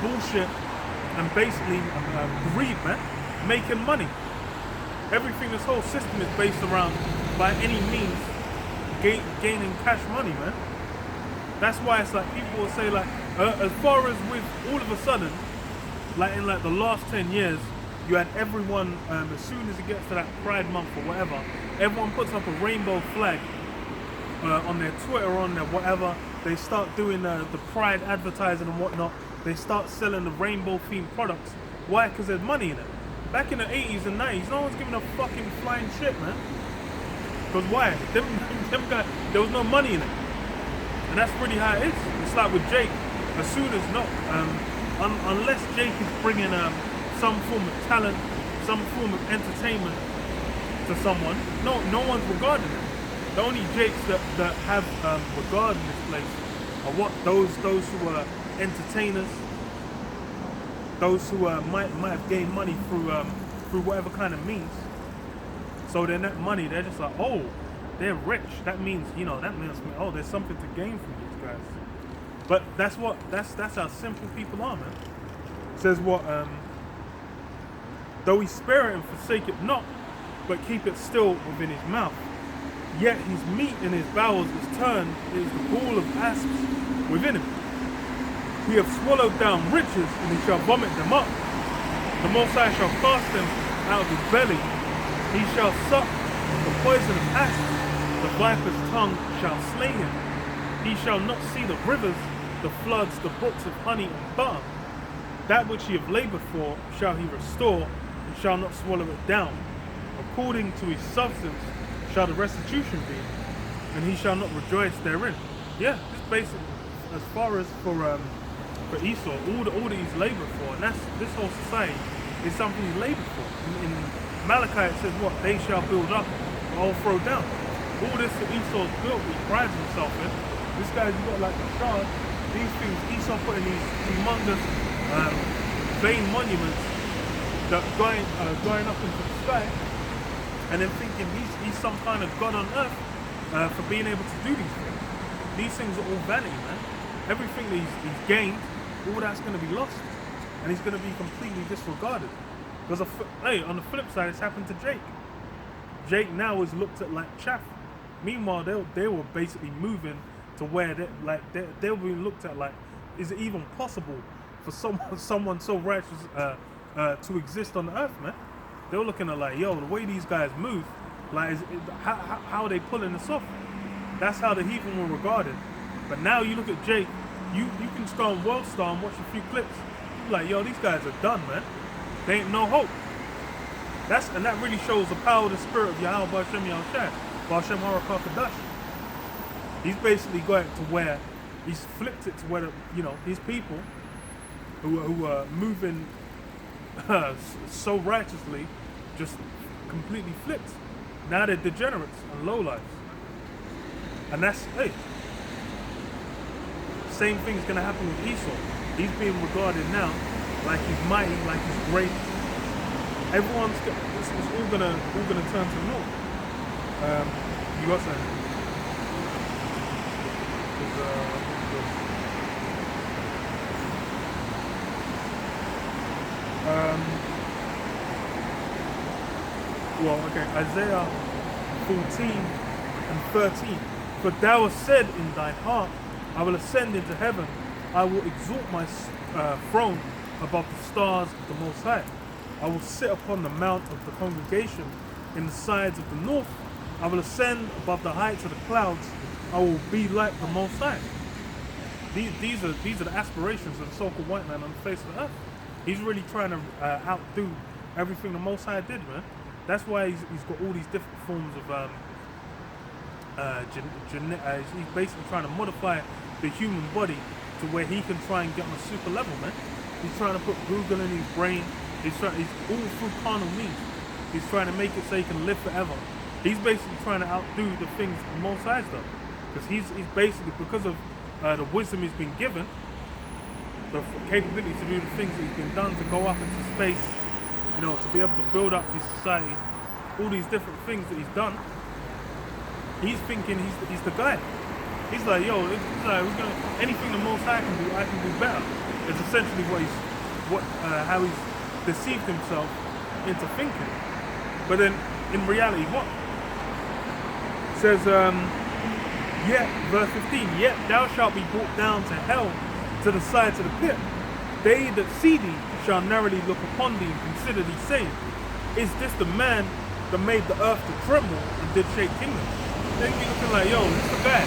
bullshit and basically greed, man, making money. Everything, this whole system is based around, by any means, gaining cash money, man. That's why it's like people will say, like, as far as with all of a sudden, like in like the last 10 years, you had everyone, as soon as it gets to that Pride Month or whatever, everyone puts up a rainbow flag on their Twitter, on their whatever. They start doing the Pride advertising and whatnot. They start selling the rainbow themed products. Why? Because there's money in it. Back in the 80s and 90s, no one's giving a fucking flying shit, man. Because why? Them guys, there was no money in it. And that's really how it is. It's like with Jake. As soon as unless Jake is bringing some form of talent, some form of entertainment to someone, no one's regarding it. The only Jakes that have regard in this place are what those who are entertainers, those who might have gained money through whatever kind of means. So then that money, they're just like, oh, they're rich. That means, oh, there's something to gain from these guys. But that's how simple people are, man. It says what, though he spare it and forsake it not, but keep it still within his mouth. Yet his meat in his bowels is turned, is the gall of asps within him. He hath swallowed down riches, and he shall vomit them up. The Most High shall cast them out of his belly. He shall suck the poison of asps. The viper's tongue shall slay him. He shall not see the rivers, the floods, the brooks of honey and butter. That which he hath laboured for shall he restore, and shall not swallow it down. According to his substance shall the restitution be, and he shall not rejoice therein. Yeah, just basically, as far as for Esau, all that he's laboured for, and that's this whole society is something he's laboured for. In Malachi it says what? They shall build up, I'll throw down. All this that Esau's built, he prides himself in. This guy's got like a shard. These things, Esau put in these humongous vain monuments that going up into the sky, and then thinking he's some kind of god on earth for being able to do these things. These things are all vanity, man. Everything that he's gained, all that's going to be lost, and he's going to be completely disregarded. Because on the flip side, it's happened to Jake. Jake now is looked at like chaff. Meanwhile, they were basically moving to where they were being looked at like, is it even possible for someone so righteous to exist on the earth, man? They were looking at like, yo, the way these guys move, like, how are they pulling this off? That's how the heathen were regarded. But now you look at Jake, you can just go on Worldstar and watch a few clips. You're like, yo, these guys are done, man. They ain't no hope. And that really shows the power of the spirit of Yahweh Ba'ashem Yahushua, Ba'ashem Harakah. He's basically got it to where he's flipped it to where these people who are moving so righteously just completely flipped. Now they're degenerates and lowlifes. And that's, hey, same thing's gonna happen with Esau. He's being regarded now like he's mighty, like he's great. It's all gonna turn to naught. You got something? Isaiah 14 and 13. For thou hast said in thine heart, I will ascend into heaven, I will exalt my throne above the stars of the Most High. I will sit upon the mount of the congregation in the sides of the north. I will ascend above the heights of the clouds. I will be like the Most High. These are the aspirations of the so-called white man on the face of the earth. He's really trying to outdo everything the Most High did, man. That's why he's got all these different forms of he's basically trying to modify the human body to where he can try and get on a super level, man. He's trying to put Google in his brain. He's all through carnal means. He's trying to make it so he can live forever. He's basically trying to outdo the things the Most High's done. Because he's basically, because of the wisdom he's been given, the capability to do the things that he's been done, to go up into space, to be able to build up his society, all these different things that he's done, he's thinking he's the guy. He's like, yo, anything the Most High can do, I can do better. It's essentially how he's deceived himself into thinking. But then, in reality, what? It says, yet, verse 15, yet thou shalt be brought down to hell, to the sides of the pit. They that see thee shall narrowly look upon thee and consider thee, saying, is this the man that made the earth to tremble and did shake kingdoms? They be looking like, yo, this the guy,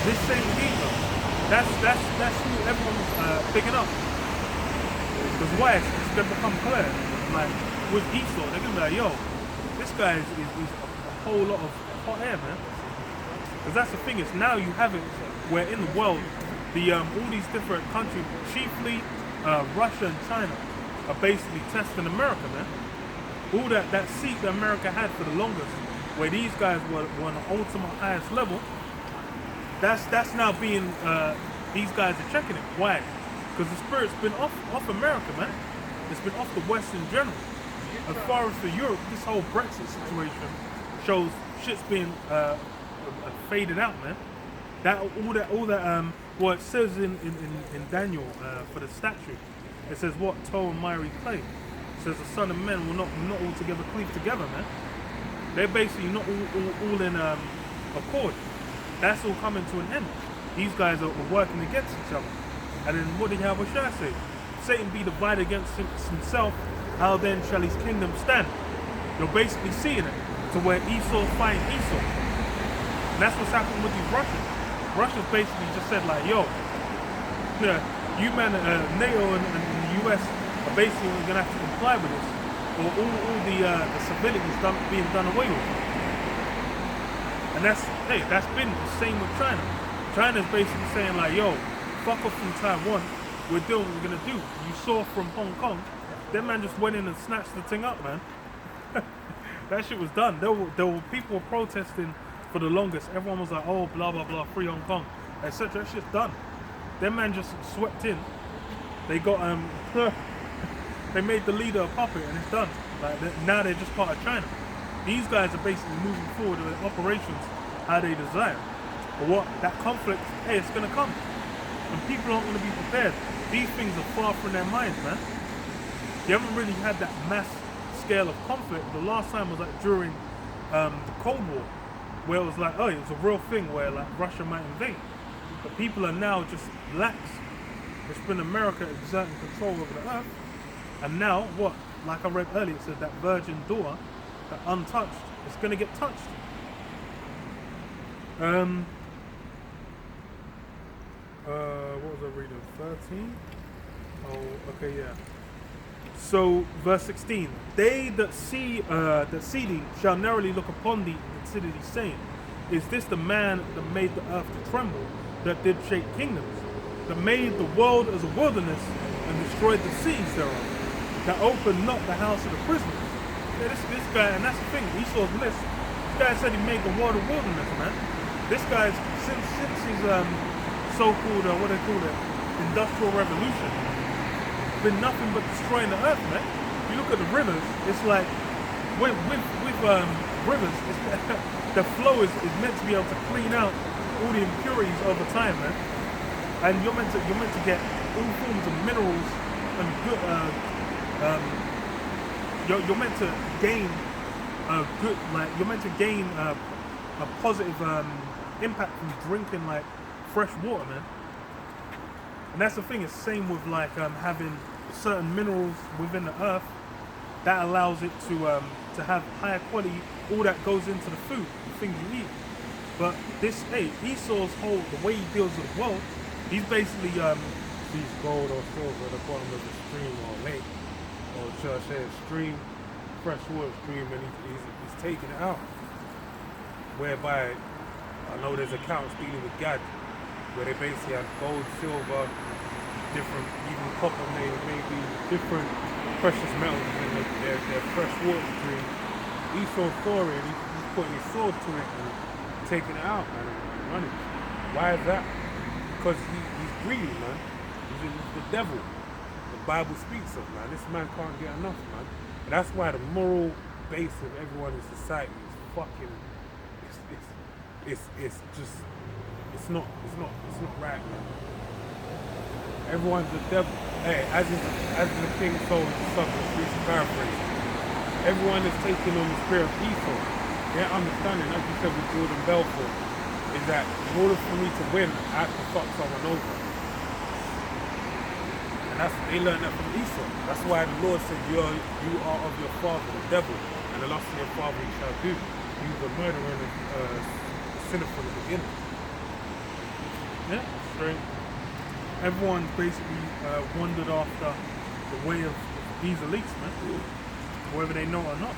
this same kingdom. That's who everyone's picking up. Because why? It's gonna become clear. Like with Esau, they're gonna be like, yo, this guy is a whole lot of hot air, man. Because that's the thing, is now you have it where in the world, the all these different countries, chiefly Russia and China, are basically testing America, man. All that seat that America had for the longest, where these guys were on the ultimate highest level, that's now being, these guys are checking it. Why? Because the spirit's been off America, man. It's been off the West in general. As far as for Europe, this whole Brexit situation shows shit's being faded out, man. Well, it says in Daniel for the statue, it says what? Tow and miry clay. It says the Son of Men will not altogether cleave together, man. They're basically not all in accord. That's all coming to an end. These guys are working against each other. And then what did Yahushua say? Satan be divided against himself, how then shall his kingdom stand? You're basically seeing it to where Esau's fighting Esau. And that's what's happening with these Russians. Russia's basically just said like, yo, you man, NATO and the US are basically gonna have to comply with this, or all the civilians being done away with. And that's been the same with China. China's basically saying like, yo, fuck off from Taiwan, we're doing what we're gonna do. You saw from Hong Kong, that man just went in and snatched the thing up, man. That shit was done. There were people were protesting for the longest. Everyone was like, oh, blah, blah, blah, free Hong Kong, etc. That shit's done. That man just swept in. They got, they made the leader a puppet and it's done. Like, now they're just part of China. These guys are basically moving forward with their operations how they desire. But what? That conflict, hey, it's going to come. And people aren't going to be prepared. These things are far from their minds, man. You haven't really had that mass scale of conflict. The last time was like during the Cold War, where it was like, oh, it was a real thing where like Russia might invade. But people are now just lax. It's been America exerting control over the earth. And now, what? Like I read earlier, it said that virgin daughter, that untouched, is going to get touched. What was I reading? 13? Oh, okay, yeah. So, verse 16. They that see thee shall narrowly look upon thee and consider thee, saying, is this the man that made the earth to tremble, that did shake kingdoms, that made the world as a wilderness, and destroyed the cities thereof, that opened not the house of the prisoners? Yeah, this guy, and that's the thing, Esau's list. This guy said he made the world a wilderness, man. This guy's, since his so-called, what they call it, industrial revolution, been nothing but destroying the earth, man. If you look at the rivers, it's like, with rivers, the flow is meant to be able to clean out all the impurities over time, man. And you're meant to get all forms of minerals and good, you're meant to gain good, like you're meant to gain a positive impact from drinking like fresh water, man. And that's the thing. It's the same with like having certain minerals within the earth that allows it to have higher quality. All that goes into the food, the things you eat. But this, Esau's the way he deals with the world, he's basically sees gold or silver at the bottom of the stream or lake, or should I say stream, fresh water stream, and he's taking it out. Whereby, I know there's accounts dealing with God, where they basically have gold, silver, different, even copper, maybe different precious metals in their fresh water stream. Esau's story, and he's putting his sword to it and taking it out, man, and running. Why is that? Because he's greedy, man. He's the devil. The Bible speaks of, man. This man can't get enough, man. And that's why the moral base of everyone in society is fucking. It's not right, man. Everyone's the devil. Hey, as the king sold his son, please paraphrase. Everyone is taking on the spirit of Esau. Their understanding, as you said with Jordan Belfort, is that in order for me to win, I have to fuck someone over. And they learned that from Esau. That's why the Lord said, you are of your father, the devil, and the lust of your father you shall do. He was a murderer and a sinner from the beginning. Yeah, straight. Everyone's basically wandered after the way of these elites, man. Whether they know or not.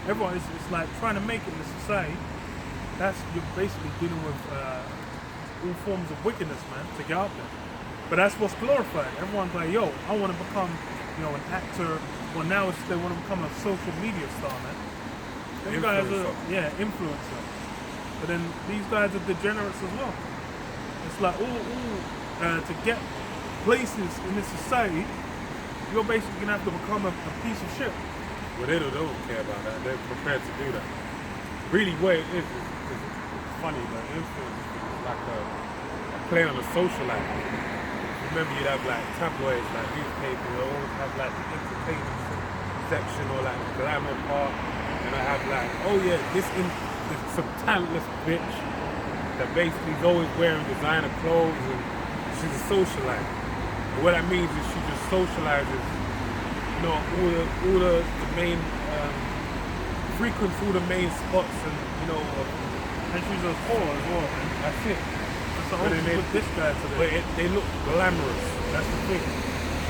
Everyone is like trying to make it in the society. You're basically dealing with all forms of wickedness, man, to get out there. But that's what's glorified. Everyone's like, yo, I want to become, an actor. Well, now they want to become a social media star, man. These guys are, influencer. But then these guys are degenerates as well. It's like, to get places in this society, you're basically gonna have to become a piece of shit. Well, they don't care about that. They're prepared to do that. Really, what it is it's funny, but influence is like a play on a social life. Remember, you'd have like tabloids, like newspapers, they always have like the entertainment section or like the glamour part, and I have like, this some talentless bitch that basically is always wearing designer clothes and she's a socialite. And what that means is she just socializes, all the main frequents all the main spots and and she's a whore as well. That's it. That's the whole with this guy today. But they look glamorous. That's the thing.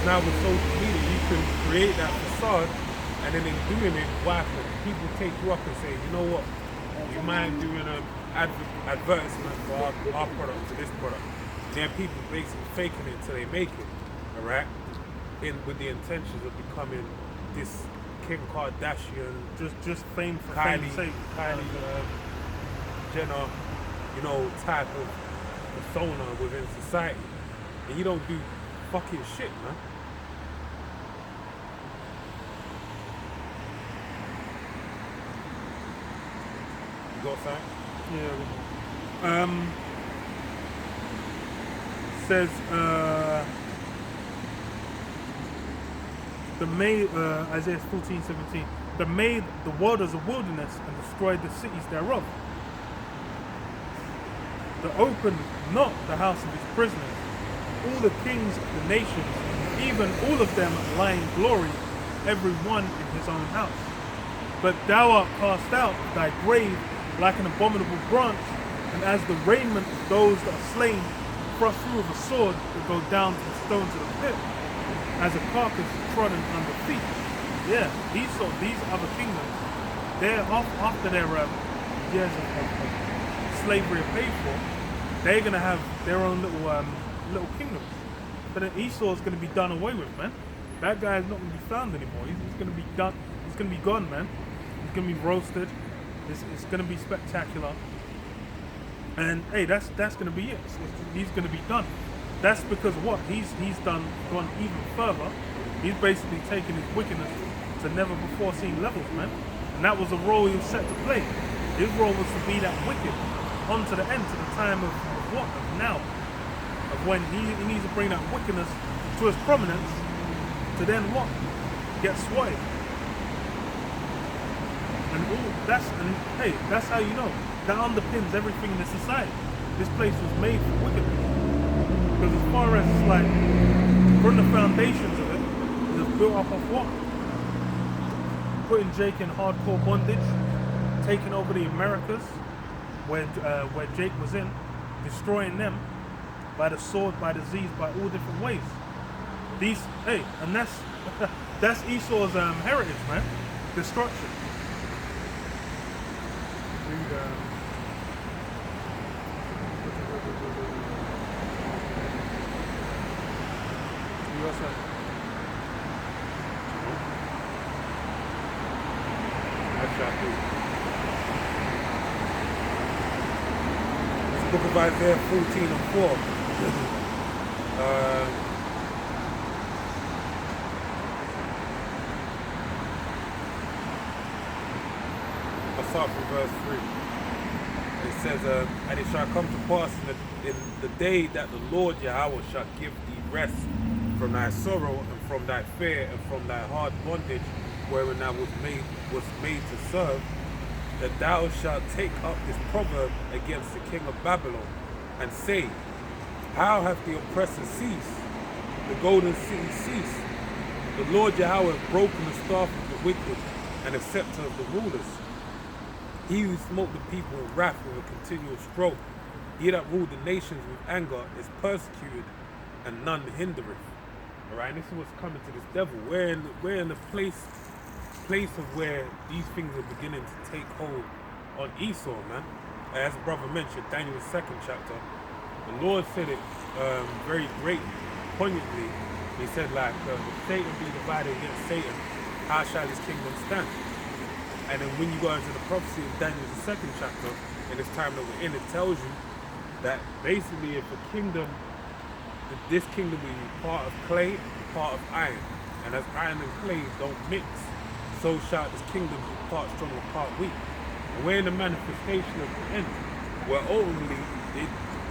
Now with social media, you can create that facade, and then in doing it, what happens? People take you up and say, you know what? You mind doing an advertisement for our product to this product? Then people basically faking it until they make it, all right? With the intentions of becoming this Kim Kardashian, just fame for fame's sake, Kylie Jenner, type of persona within society, and you don't do fucking shit, man. You got something? Yeah. Says Isaiah 14:17. That made the world as a wilderness and destroyed the cities thereof. That opened not the house of his prisoners. All the kings of the nations, even all of them lie in glory, every one in his own house. But thou art cast out of thy grave like an abominable branch, and as the raiment of those that are slain, thrust through with a sword, that go down to the stones of the pit, as a carcass trodden under feet. Yeah, these other kingdoms, they're after their years of slavery are paid for, they're gonna have their own little kingdoms. But then Esau's gonna be done away with, man. That guy is not gonna be found anymore. He's gonna be done. He's gonna be gone, man. He's gonna be roasted. It's gonna be spectacular. And hey, that's gonna be it. He's gonna be done. That's because what he's gone even further. He's basically taken his wickedness to never before seen levels, man. And that was the role he was set to play. His role was to be that wicked on to the end, to the time of what? Of now. Of when he needs to bring that wickedness to his prominence, to then what? Get swayed. And hey, that's how you know. That underpins everything in the society. This place was made for wickedness. Because as far as like from the foundations of it, it's built up of what? Putting Jake in hardcore bondage, taking over the Americas, where Jake was in, destroying them by the sword, by disease, by all different ways. And that's Esau's heritage, man. Destruction. It's the book of Isaiah 14:4. I'll start from verse 3. It says, and it shall come to pass in the day that the Lord Yahweh shall give thee rest from thy sorrow and from thy fear and from thy hard bondage wherein thou was made to serve, that thou shalt take up this proverb against the king of Babylon, and say, how hath the oppressor ceased, the golden city ceased? The Lord Yahweh hath broken the staff of the wicked and the scepter of the rulers. He who smote the people with wrath with a continual stroke, he that ruled the nations with anger, is persecuted, and none hindereth. Alright, this is what's coming to this devil. We're in the place of where these things are beginning to take hold on Esau, man. As brother mentioned, Daniel's 2nd chapter, the Lord said it very great, poignantly. He said, like, if Satan be divided against Satan, how shall his kingdom stand? And then when you go into the prophecy of Daniel's 2nd chapter, in this time that we're in, it tells you that basically if a kingdom, this kingdom will be part of clay, part of iron. And as iron and clay don't mix, so shall this kingdom be part strong and part weak. And we're in the manifestation of the end, where ultimately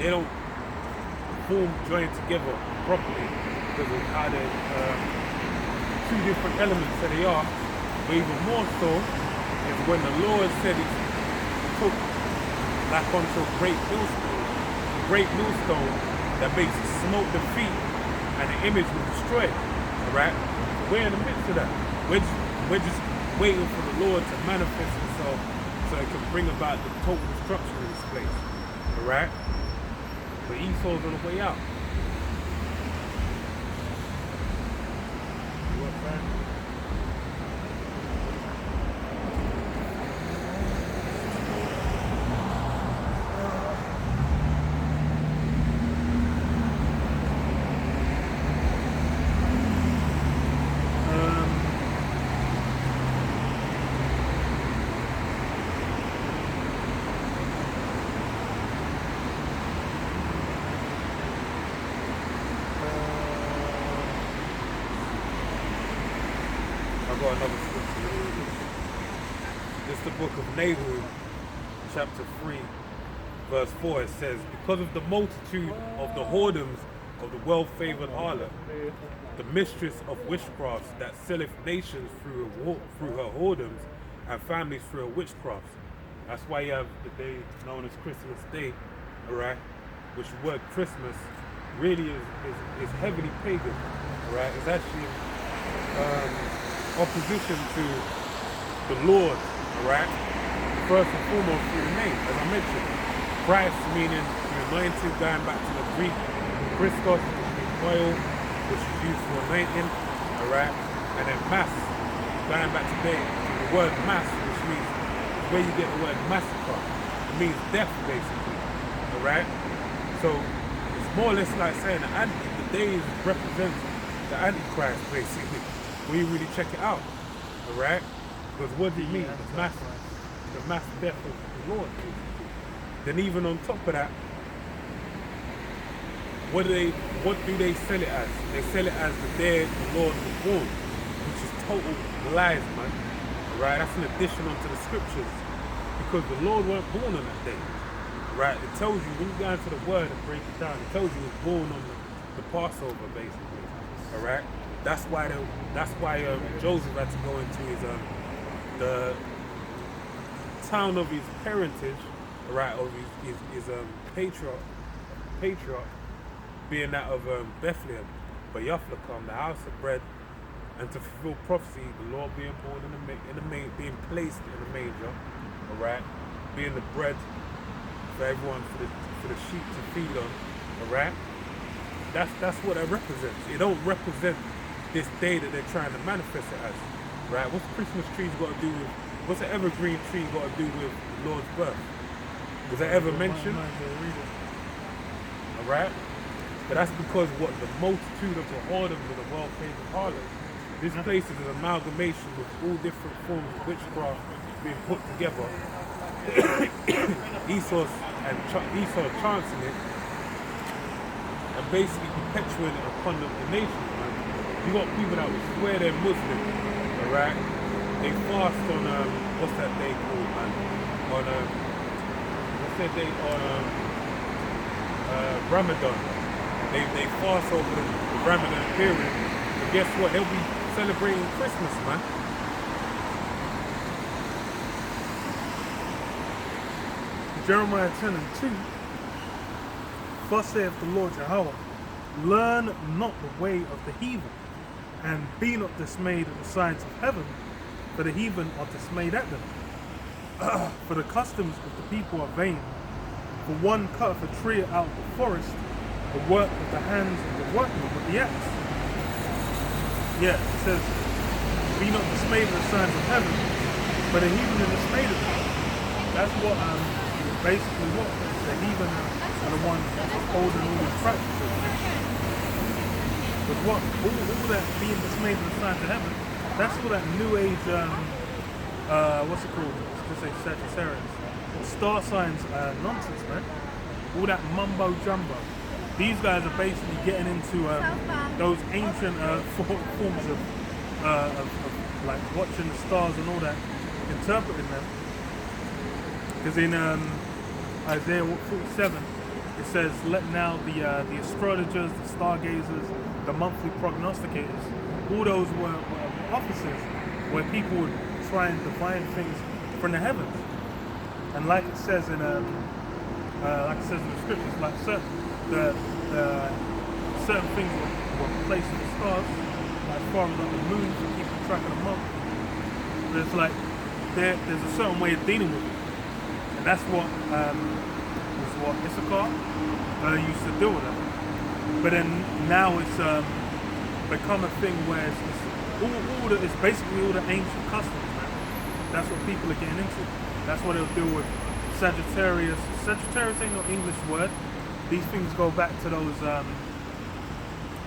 they don't join together properly because of how they're two different elements that they are. But even more so is when the Lord said he took like onto a great millstone that basically smote the feet and the image was destroyed. Alright? We're in the midst of that. We're just waiting for the Lord to manifest himself so it can bring about the total destruction in this place. Alright? But Esau's on the way out. What, man? I've got another scripture. It's the book of Nahum, chapter 3, verse 4. It says, because of the multitude of the whoredoms of the well-favored harlot, the mistress of witchcrafts that selleth nations through her whoredoms and families through her witchcrafts. That's why you have the day known as Christmas Day, alright? Which the word Christmas really is heavily pagan, alright? It's actually opposition to the Lord, alright? First and foremost through the name, as I mentioned. Christ meaning the anointed, going back to the Greek Christos, which means oil, which is used for anointing, alright? And then mass, going back to the word mass, which means where you get the word massacre. It means death, basically, alright? So it's more or less like saying the days represent the Antichrist, basically, when you really check it out, alright? Because what do you mean? The mass death of the Lord, basically. Then even on top of that, what do they sell it as? They sell it as the day the Lord was born, which is total lies, man. Right? That's an addition onto the scriptures, because the Lord weren't born on that day. Right? It tells you, when you go into the word and break it down, it tells you he was born on the Passover, basically. Alright? That's why Joseph had to go into his the town of his parentage, right, of his patriarch, being that of Bethlehem, but Bethlehem, the house of bread, and to fulfill prophecy, the Lord being born being placed in the manger, all right, being the bread for everyone, for the sheep to feed on, all right. That's what it represents. It don't represent this day that they're trying to manifest it as, right? What's the Christmas trees got to do with? What's the evergreen tree got to do with the Lord's birth? Was that ever mentioned? All right. But that's because what the multitude of the whoredoms of the well-favored harlots. This place is an amalgamation with all different forms of witchcraft being put together. Esau chancing it and basically perpetuating it upon the nation. Man. You got people that will swear they're Muslim, alright? They fast on what's that day called, man? On what's that day on Ramadan? They fast over the Ramadan period. But guess what? They'll be celebrating Christmas, man. Jeremiah 10 and 2. Thus saith the Lord Jehovah, learn not the way of the heathen, and be not dismayed at the signs of heaven, for the heathen are dismayed at them. For the customs of the people are vain. For one cutteth a tree out of the forest, the work of the hands of the workman with the axe. Yeah, it says, be not dismayed at the signs of heaven, for the heathen are dismayed at them. That's what basically what the heathen are the ones holding all these practices. But what all that being dismayed at the signs of heaven, that's all that new age what's it called? Let's say Sagittarius. Star signs nonsense, man. All that mumbo jumbo. These guys are basically getting into those ancient forms of like watching the stars and all that, interpreting them. Because in Isaiah 47, it says, "Let now the astrologers, the stargazers, the monthly prognosticators, all those were offices where people would try and divine things from the heavens." And like it says in the scriptures, like certain things were placed in the stars, like as far as like the moon to keep track of the month. But it's like there's a certain way of dealing with it, and that's what Issachar used to deal with it. But then now it's become a thing where it's basically all the ancient customs, man. That's what people are getting into. That's what they'll deal with. Sagittarius. Sagittarius ain't no English word. These things go back to those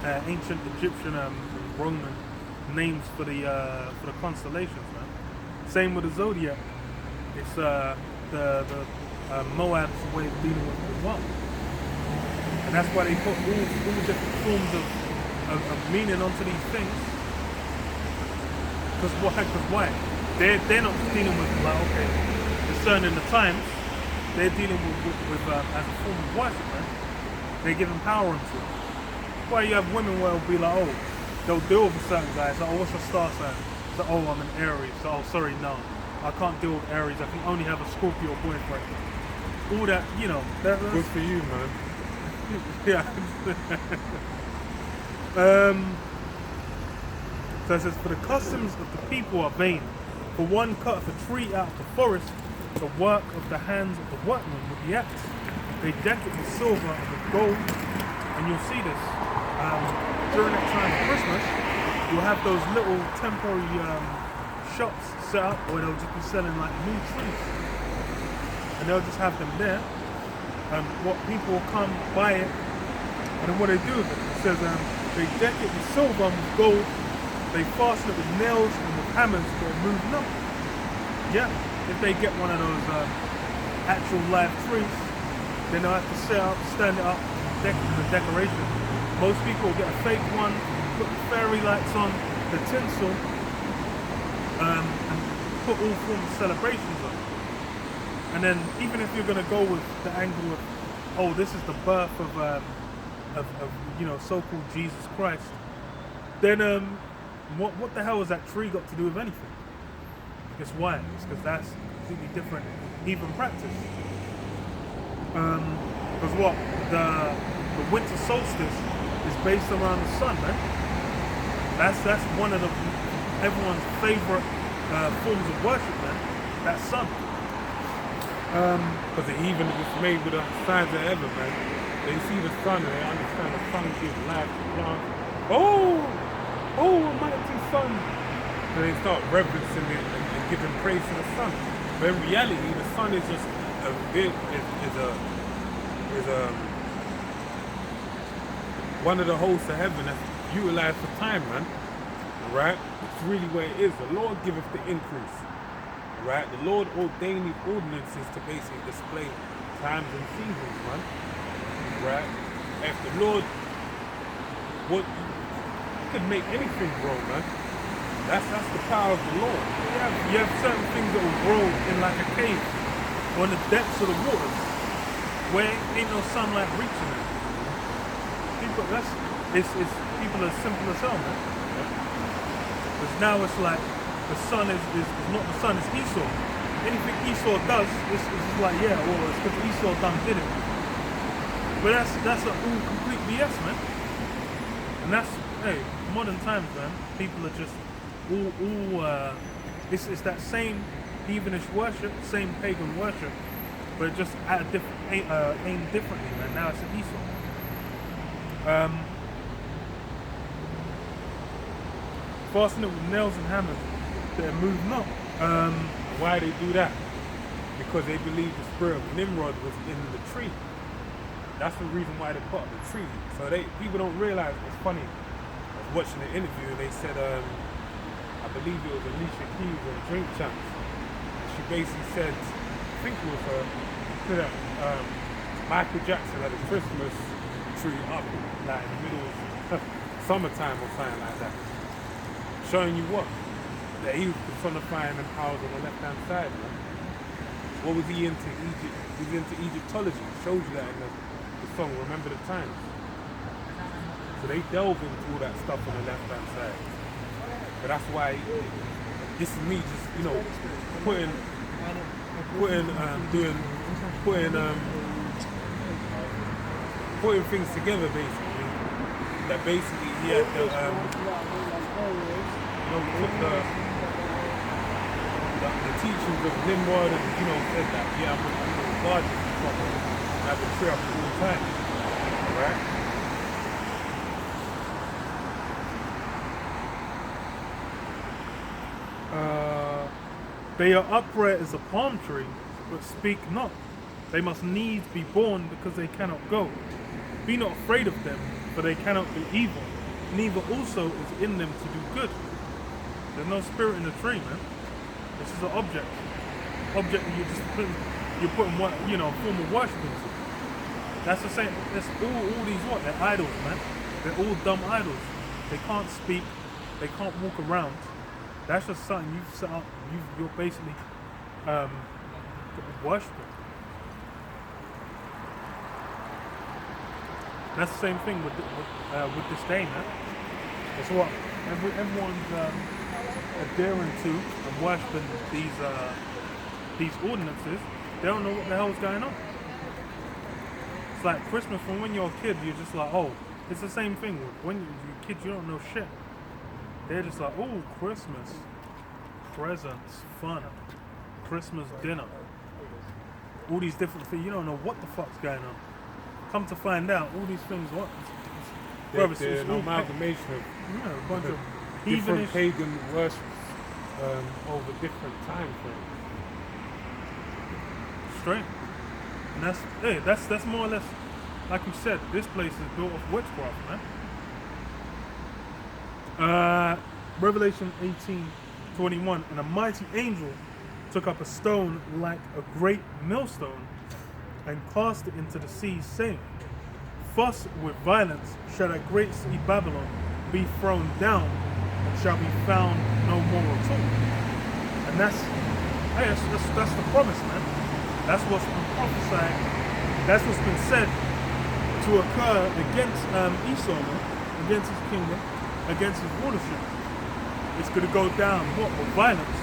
ancient Egyptian Roman names for the constellations, man. Same with the zodiac. It's the Moab's way of dealing with the world. And that's why they put all different forms of meaning onto these things. Because why? They're not dealing with like, okay, discerning the times. They're dealing with as a form of worship, man. They're giving power into it. Why you have women where it'll be like, oh, they'll deal with a certain guy. So, oh, what's your star sign? So, oh, I'm an Aries. So, oh, sorry, no, I can't deal with Aries. I can only have a Scorpio boyfriend. All that, you know. That's Good for you, man. Yeah. So it says, for the customs of the people are vain. For one cutteth a tree out of the forest, the work of the hands of the workman with the axe. They deck it with silver and with gold. And you'll see this. During that time of Christmas, you'll have those little temporary shops set up where they'll just be selling like new trees. And they'll just have them there. What people will come buy it, and then what they do with it, it says they deck it with silver and with gold, they fasten it with nails and with hammers so it moves up. Yeah, if they get one of those actual live trees, then they'll have to set up, stand it up, deck it with a decoration. Most people will get a fake one, put the fairy lights on, the tinsel, and put all forms of celebrations on. And then even if you're going to go with the angle of, oh, this is the birth of you know, so-called Jesus Christ, then what the hell has that tree got to do with anything? Guess why? It's because that's completely different heathen practice. Because what? The winter solstice is based around the sun, man. That's one of everyone's favorite forms of worship, man. That sun. Because the heathen is made with the signs of heaven, man. They see the sun and they understand the sun gives life to plants. Oh, almighty sun. So they start reverencing it and giving praise to the sun. But in reality, the sun is just one of the hosts of heaven that's utilized for time, man. Right? It's really where it is. The Lord giveth the increase. Right? The Lord ordained these ordinances to basically display times and seasons, man. Right? If the Lord could make anything grow, man. That's the power of the Lord. You have certain things that will grow in like a cave or in the depths of the waters where ain't no sunlight reaching it. People, people are simple as hell, man. Because now it's like the son is not the son, it's Esau. Anything Esau does, it's like, yeah, well, it's because Esau did it. But that's all complete BS, man. And that's, hey, modern times, man. People are just all it's that same heathenish worship, same pagan worship, but just at a different aimed differently, man. Now it's an Esau. Fasten it with nails and hammers, they're moved not. Why they do that? Because they believe the spirit of Nimrod was in the tree. That's the reason why they put up the tree. So people don't realize. It's funny. I was watching an interview. They said, I believe it was Alicia Keys on Drink Champs. She basically said, I think it was her, Michael Jackson had a Christmas tree up like in the middle of summertime or something like that. Showing you what? That he was personifying them powers on the left hand side, man. What was he into? Egypt? He was into Egyptology. It shows you that in the song Remember the Times. So they delve into all that stuff on the left hand side. But that's why this is me just, putting things together basically. That basically he had the took the teachings of Nimrod and said that God is the problem. Have a tree up all the time. Right? They are upright as a palm tree, but speak not. They must needs be born because they cannot go. Be not afraid of them, for they cannot do evil. Neither also is in them to do good. There's no spirit in the tree, man. This is an object. Object that you're putting what form of worship into. That's the same. That's all these what? They're idols, man. They're all dumb idols. They can't speak. They can't walk around. That's just something you've set up. You're basically worshiping. That's the same thing with this day, man. It's what everyone's adhering to and worshiping these ordinances. They don't know what the hell is going on. It's like Christmas. From when you're a kid, you're just like, oh, it's the same thing. When you're kids, you don't know shit. They're just like, oh, Christmas, presents, fun, Christmas dinner, all these different things. You don't know what the fuck's going on. Come to find out, all these things, what? They're an amalgamation of a bunch of different heathenish pagan worships over different time frames. Straight. And that's more or less, like we said, this place is built off witchcraft, man. Revelation 18:21, and a mighty angel took up a stone like a great millstone and cast it into the sea, saying, thus with violence shall that great city Babylon be thrown down and shall be found no more at all. And that's the promise, man. That's what's been prophesied. That's what's been said to occur against Esau, man, against his kingdom, against his rulership. It's going to go down, what? With violence,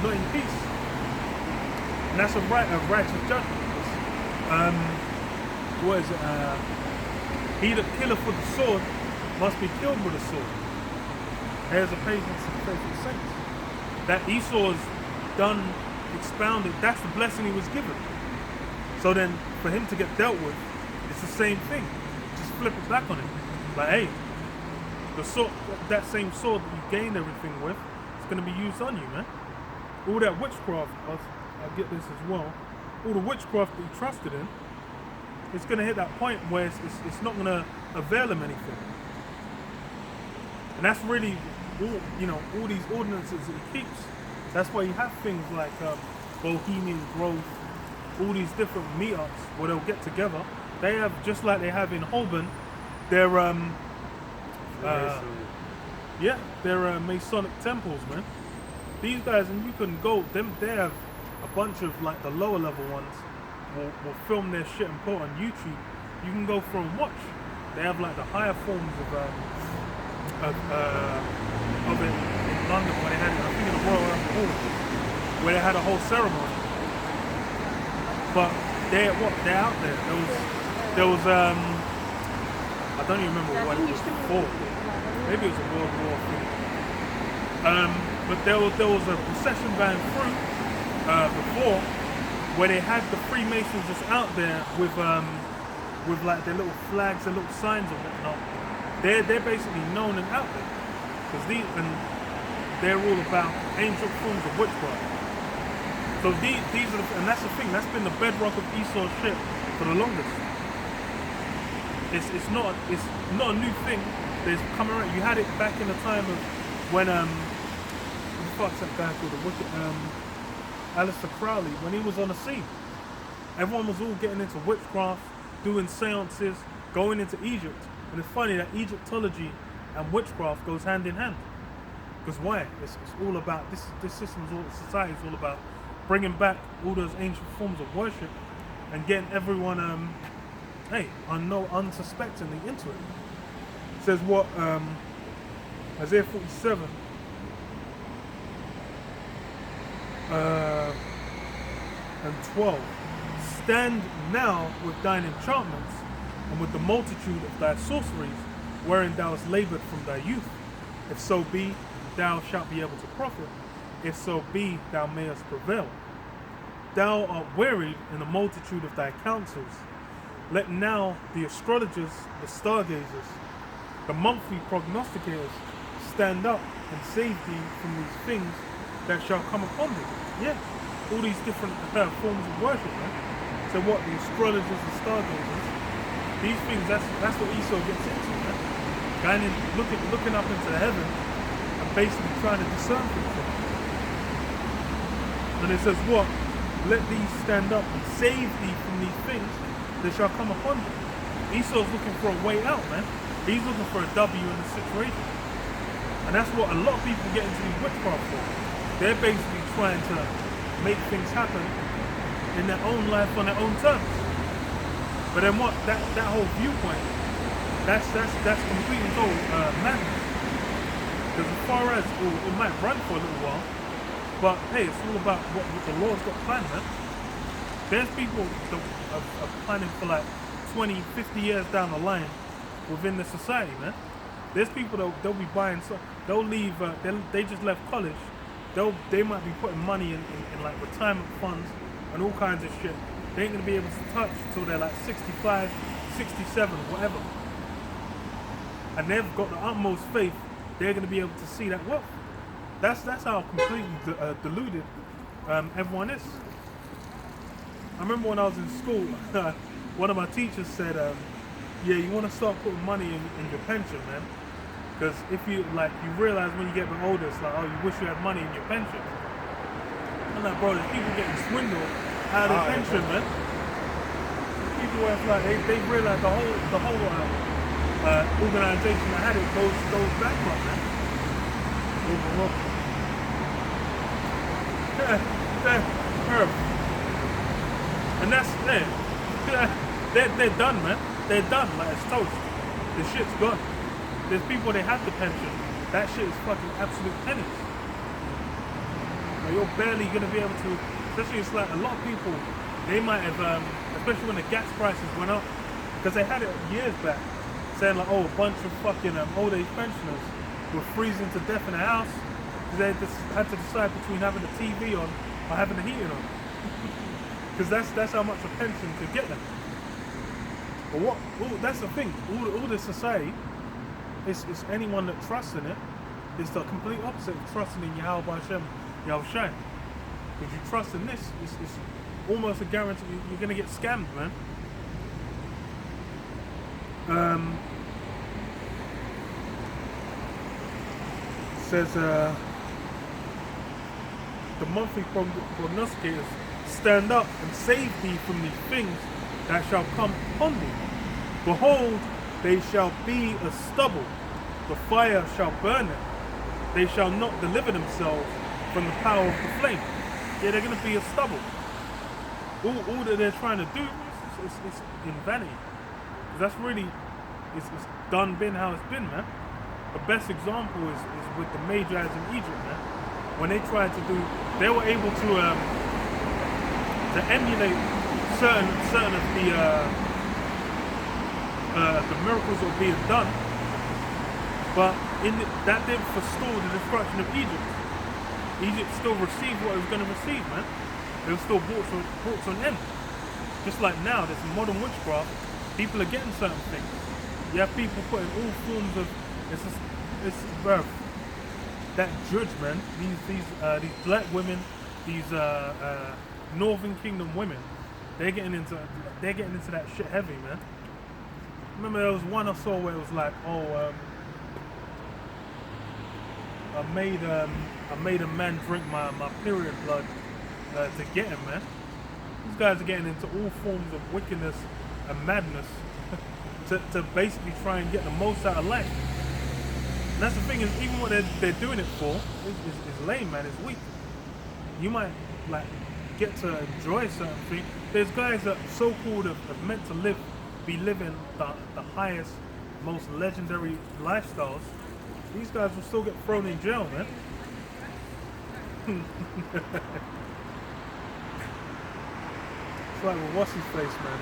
not in peace. And that's a righteous judgment. What is it? He that killeth with the sword must be killed with a sword. Heirs of patience and faithful saints. That Esau's done, expounded, that's the blessing he was given. So then, for him to get dealt with, it's the same thing. Just flip it back on him. Like, hey, the sword, that same sword that you gained everything with, it's going to be used on you, man. All that witchcraft, I'll get this as well, all the witchcraft that you trusted in, it's going to hit that point where it's not going to avail him anything. And that's really all these ordinances that he keeps. That's why you have things like Bohemian Grove, all these different meetups where they'll get together. They have, just like they have in Holborn, they're Masonic temples, man. These guys, and you can go, they have a bunch of like the lower level ones will film their shit and put it on YouTube. You can go for and watch. They have like the higher forms of it in London where they had it, I think in the Royal Albert Hall, where they had a whole ceremony. But they're out there. There was I don't even remember what it was before. Maybe it was a World War thing. But there was a procession going through before where they had the Freemasons just out there with like their little flags, their little signs and whatnot. They're basically known and out there because they're all about ancient forms of witchcraft. So these are and that's the thing. That's been the bedrock of Esau's shit for the longest. It's not a new thing. There's come around. You had it back in the time of when what the fuck's that guy called? The wicked Aleister Crowley, when he was on the scene. Everyone was all getting into witchcraft, doing seances, going into Egypt. And it's funny that Egyptology and witchcraft goes hand in hand. Because why? It's all about this system's all society is all about bringing back all those ancient forms of worship and getting everyone unsuspectingly into it. It says what Isaiah 47 and 12. Stand now with thine enchantments and with the multitude of thy sorceries, wherein thou hast labored from thy youth. If so be, thou shalt be able to profit. If so be, thou mayest prevail. Thou art wearied in the multitude of thy counsels. Let now the astrologers, the stargazers, the monthly prognosticators stand up and save thee from these things that shall come upon thee. Yeah, all these different forms of worship, man. So what, the astrologers, the stargazers, these things, that's what Esau gets into, man. Going in, looking up into the heaven and basically trying to discern things. And it says what? Let these stand up and save thee from these things that shall come upon thee. Esau's looking for a way out, man. He's looking for a W in the situation. And that's what a lot of people get into these witchcraft for. They're basically trying to make things happen in their own life on their own terms. But then what? That whole viewpoint, that's completely total madness. Because as far as it might run for a little while, but hey, it's all about what the Lord's got planned, man. There's people that are planning for like 20, 50 years down the line within the society, man. There's people that they'll be buying, so they'll leave, they just left college. They might be putting money in like retirement funds and all kinds of shit. They ain't gonna be able to touch until they're like 65, 67, whatever. And they've got the utmost faith they're gonna be able to see that wealth. That's how completely deluded everyone is. I remember when I was in school, one of my teachers said, yeah, you want to start putting money in your pension, man. Because if you realize when you get a bit older, it's like, oh, you wish you had money in your pension. I'm like, bro, there's people getting swindled out of their pension, man. People where it's like, they realize the whole organization that had it goes bankrupt, man. And that's they're done, man. They're done, like it's toast. The shit's gone. There's people that have the pension. That shit is fucking absolute pennies. Like, you're barely gonna be able to. Especially, it's like a lot of people. They might have, especially when the gas prices went up, because they had it years back, saying like, oh, a bunch of fucking old age pensioners were freezing to death in the house. They just had to decide between having the TV on or having the heating on. Because that's how much a pension could get them. But that's the thing. All this society, it's anyone that trusts in it, is the complete opposite of trusting in Yahweh Hashem, Yahweh Shai. If you trust in this, it's almost a guarantee you're going to get scammed, man. It says, the monthly prognosticators stand up and save thee from these things that shall come upon thee. Behold, they shall be as stubble, the fire shall burn them. They shall not deliver themselves from the power of the flame. Yeah, they're going to be as stubble. All that they're trying to do is in vanity. That's really, it's done been how it's been, man. The best example is with the Magi's in Egypt, man. When they tried to do, they were able to emulate certain of the miracles that were being done, but that didn't forestall the destruction of Egypt. Egypt still received what it was going to receive, man. It was still brought to an end. Just like now, there's modern witchcraft. People are getting certain things. You have people putting all forms of it's bro. That judge, man. These black women, these Northern Kingdom women, they're getting into that shit heavy, man. Remember there was one I saw where it was like, I made a man drink my period blood to get him, man. These guys are getting into all forms of wickedness and madness to basically try and get the most out of life. And that's the thing, is even what they're doing it for is lame, man. It's weak. You might like get to enjoy certain things. There's guys that so-called are meant to be living the highest, most legendary lifestyles. These guys will still get thrown in jail, man. It's like, well, what's his face, man?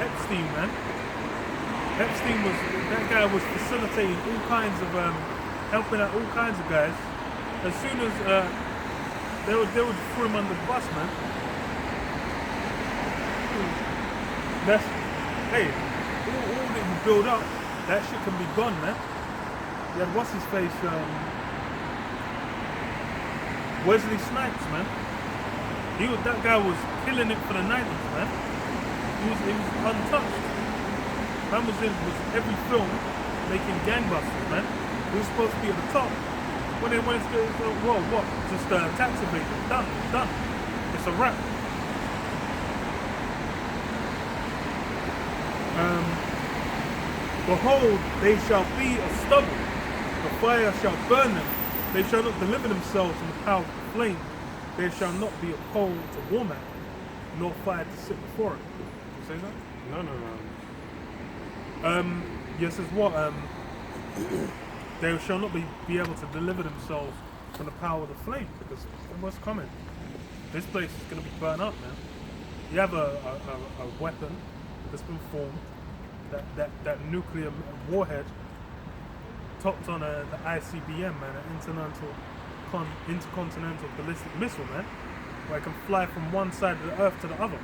Epstein, man. That guy was facilitating all kinds of, helping out all kinds of guys. As soon as they would throw him under the bus, man. That's, hey, all that you build up, that shit can be gone, man. You had what's his face, Wesley Snipes, man. That guy was killing it for the 90s, man. He was untouched. Man was every film making gangbusters, man. He was supposed to be at the top. When they went to well, what? Just tax evasion. Done. It's a wrap. Behold, they shall be a stubble. The fire shall burn them. They shall not deliver themselves from the power of the flame. There shall not be a coal to warm at, nor fire to sit before it. Did you say that? No. Yes, it's what? They shall not be able to deliver themselves from the power of the flame, because what's coming? This place is going to be burned up, man. You have a weapon that's been formed, that nuclear warhead, topped on the ICBM, man, an intercontinental ballistic missile, man, where it can fly from one side of the earth to the other.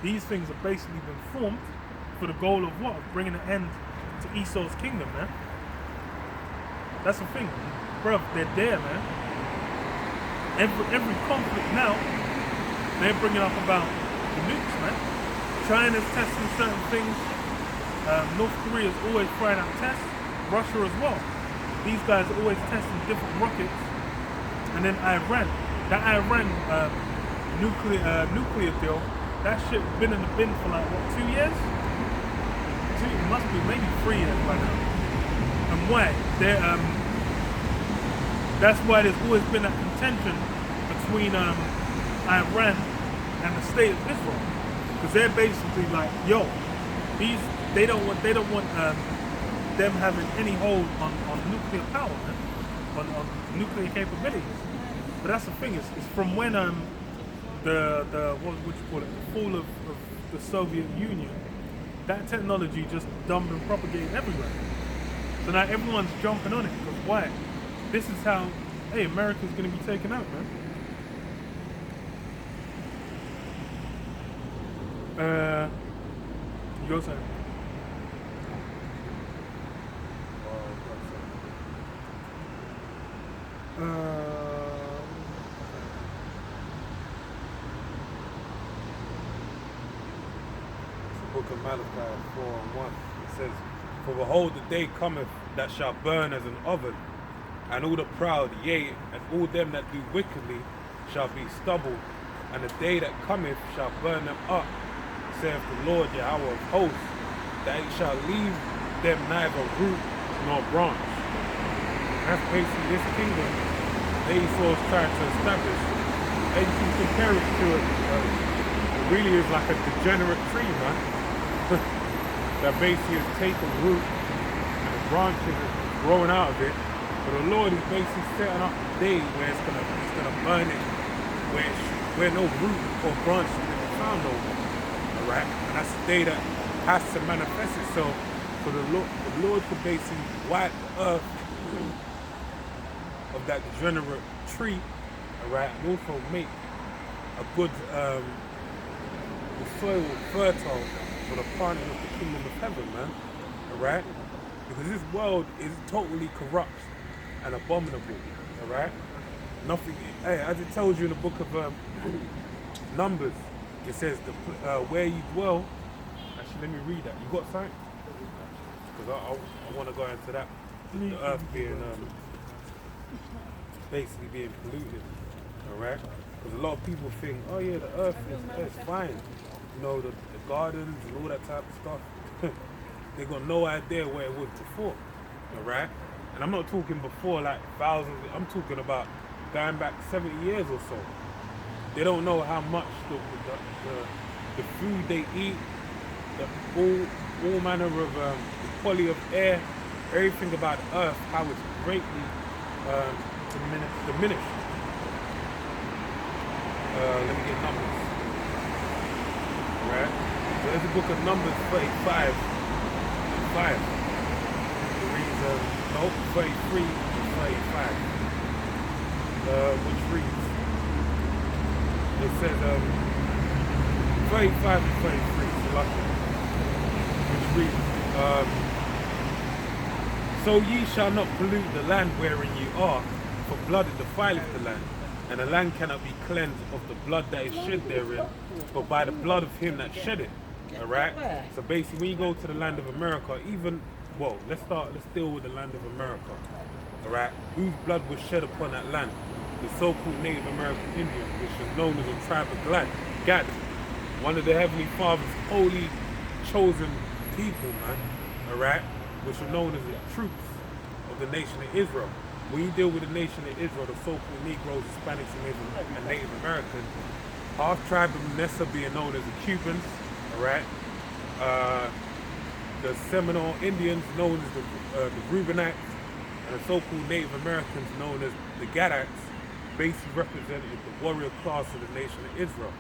These things have basically been formed for the goal of what? Of bringing an end to Esau's kingdom, man. That's the thing, bro. They're there, man. Every conflict now, they're bringing up about the nukes, man. China's testing certain things. North Korea's always trying out tests. Russia as well. These guys are always testing different rockets. And then Iran. That Iran nuclear deal, that shit's been in the bin for like, what, 2 years? It must be maybe 3 years by now. And why? That's why there's always been that contention between Iran and the state of Israel, because they're basically like, yo, they don't want them having any hold on nuclear power, man, on nuclear capabilities. But that's the thing, it's from when the what would you call it, the fall of the Soviet Union, that technology just dumped and propagated everywhere. So now everyone's jumping on it, because why? This is how, hey, America's going to be taken out, man. Your turn. Book of Malachi 4:1. It says, for behold, the day cometh that shall burn as an oven, and all the proud, yea, and all them that do wickedly shall be stubble, and the day that cometh shall burn them up, saith the Lord Yahweh of hosts, that it shall leave them neither root nor branch. That's basically this kingdom that Esau's trying to establish. And you can compare it to it really is like a degenerate tree, man. that basically has taken root and the branches are growing out of it. But the Lord is basically setting up a day where he's gonna burn it, where no root or branch can be found no more. Alright? And that's the day that has to manifest itself for the Lord to basically wipe the earth of that degenerate tree, alright, and also make a good the soil fertile for the planting of the kingdom of heaven, man. Alright? Because this world is totally corrupt and abominable. Alright? Nothing. Hey, as it tells you in the book of Numbers, it says where you dwell. Actually, let me read that. You got something? Because I want to go into that. The earth being basically being polluted. Alright? Because a lot of people think, oh yeah, the earth is fine. You know, the gardens and all that type of stuff. They got no idea where it was before. Alright? And I'm not talking before like thousands, I'm talking about going back 70 years or so. They don't know how much the food they eat, all manner of the quality of air, everything about the earth, how it's greatly diminished. Let me get numbers. Right? So there's the book of Numbers 35, 5. It reads, 33 and 35. Which reads, it says 35 and 33, which reads, so ye shall not pollute the land wherein ye are, for blood defileth the land, and the land cannot be cleansed of the blood that is shed therein, but by the blood of him that shed it. Alright? So basically when you go to the land of America, let's deal with the land of America. Alright? Whose blood was shed upon that land? The so-called Native American Indians, which is known as the tribe of Gad, one of the Heavenly Father's holy chosen people, man. Alright? Which are known as the troops of the nation of Israel. When you deal with the nation of Israel, the so-called Negroes, Hispanics, and Native Americans, half tribe of Manasseh being known as the Cubans, alright? The Seminole Indians known as the Reubenites, and the so-called Native Americans known as the Gadites, basically represented the warrior class of the nation of Israel,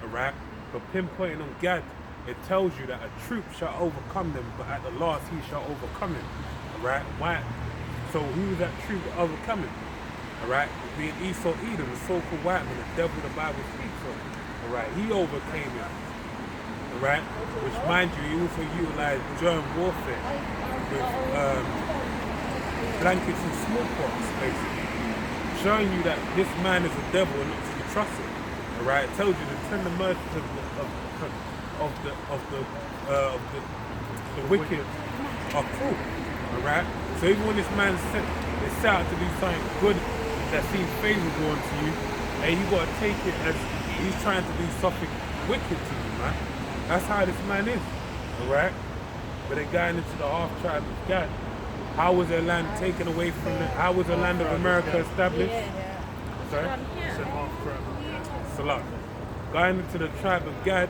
alright? But pinpointing on Gad, it tells you that a troop shall overcome them, but at the last he shall overcome him. Alright? Why? So who is that troop overcoming? Alright? Being Esau Edom, the so-called white man, the devil the Bible speaks of. Alright? He overcame him. Alright? Which mind you, he also utilized germ warfare with blankets and smallpox, basically. Showing you that this man is a devil and not to be trusted. Alright? It tells you the tender mercies of the wicked are cruel, alright? So even when this man is set out to do something good that seems favorable unto you, and you gotta take it as he's trying to do something wicked to you, man. That's how this man is, alright? But they're going into the half tribe of Gad. How was their land taken away from them? How was the land of America established? Sorry? Half tribe. Salah. Going into the tribe of Gad.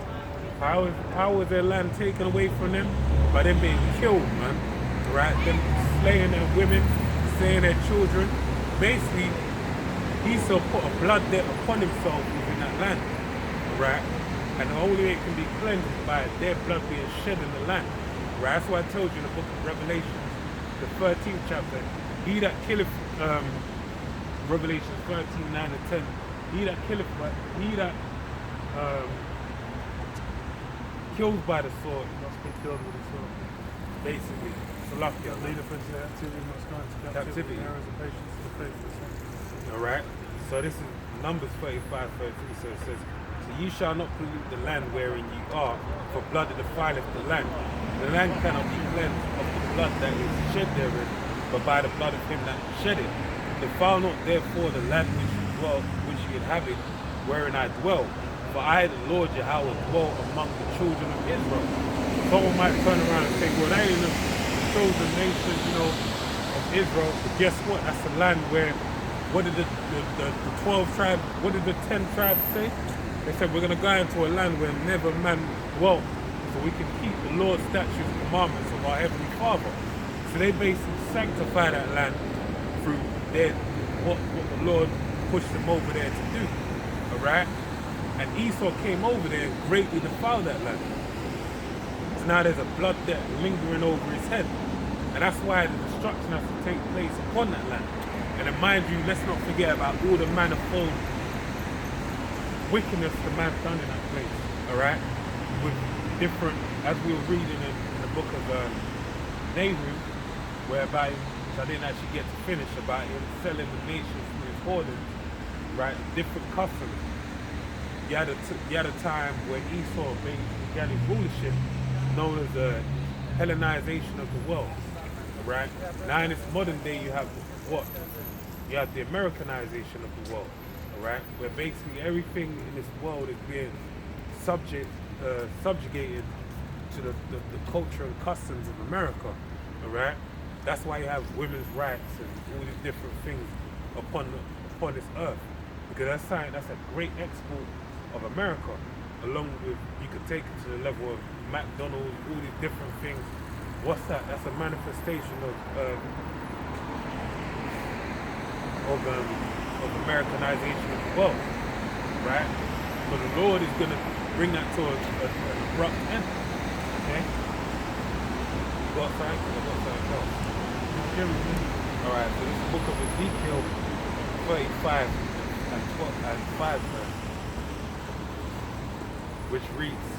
How was their land taken away from them? By them being killed, man. Right? Them slaying their women, slaying their children. Basically, Esau put a blood debt upon himself within that land. Right? And the only way it can be cleansed is by their blood being shed in the land. Right? That's why I told you in the book of Revelation, the 13th chapter, he that killeth, Revelation 13, 9 and 10, he that killeth, he that kills by the sword Must be killed with a sword. basically. Salakia. Lead up into captivity, must go into captivity. There is a patience to the faithless. Alright? So this is Numbers 35, 33. So it says, so ye shall not pollute the land wherein ye are, for blood defileth the land. The land cannot be cleansed of the blood that is shed therein, but by the blood of him that shed it. Defile not therefore the land which ye inhabit, wherein I dwell. For I, the Lord Yahweh, dwell among the children of Israel. Someone might turn around and say, well, that ain't the chosen nation, of Israel. But guess what? That's the land where, what did the 12 tribes, what did the 10 tribes say? They said, we're going to go into a land where never man dwelt so we can keep the Lord's statutes and commandments of our Heavenly Father. So they basically sanctify that land through what the Lord pushed them over there to do. Alright? And Esau came over there and greatly defiled that land. So now there's a blood debt lingering over his head. And that's why the destruction has to take place upon that land. And then mind you, let's not forget about all the manifold wickedness the man's done in that place. Alright? With different, as we were reading in the book of Nahum, whereby, which I didn't actually get to finish, about him selling the nations through his hoardings, right? Different customs. You had a time when Esau began his rulership, known as the Hellenization of the world, right? Now in this modern day, you have what? You have the Americanization of the world, right? Where basically everything in this world is being subjugated to the culture and customs of America, alright? That's why you have women's rights and all these different things upon this earth, because that's a great export of America. Along with, you could take it to the level of McDonald's, all these different things. What's that? That's a manifestation of Americanization of the world, right? But the Lord is going to bring that to an abrupt end. Okay? Got something else. Alright, so this is the book of Ezekiel 35 and 5 verse, which reads,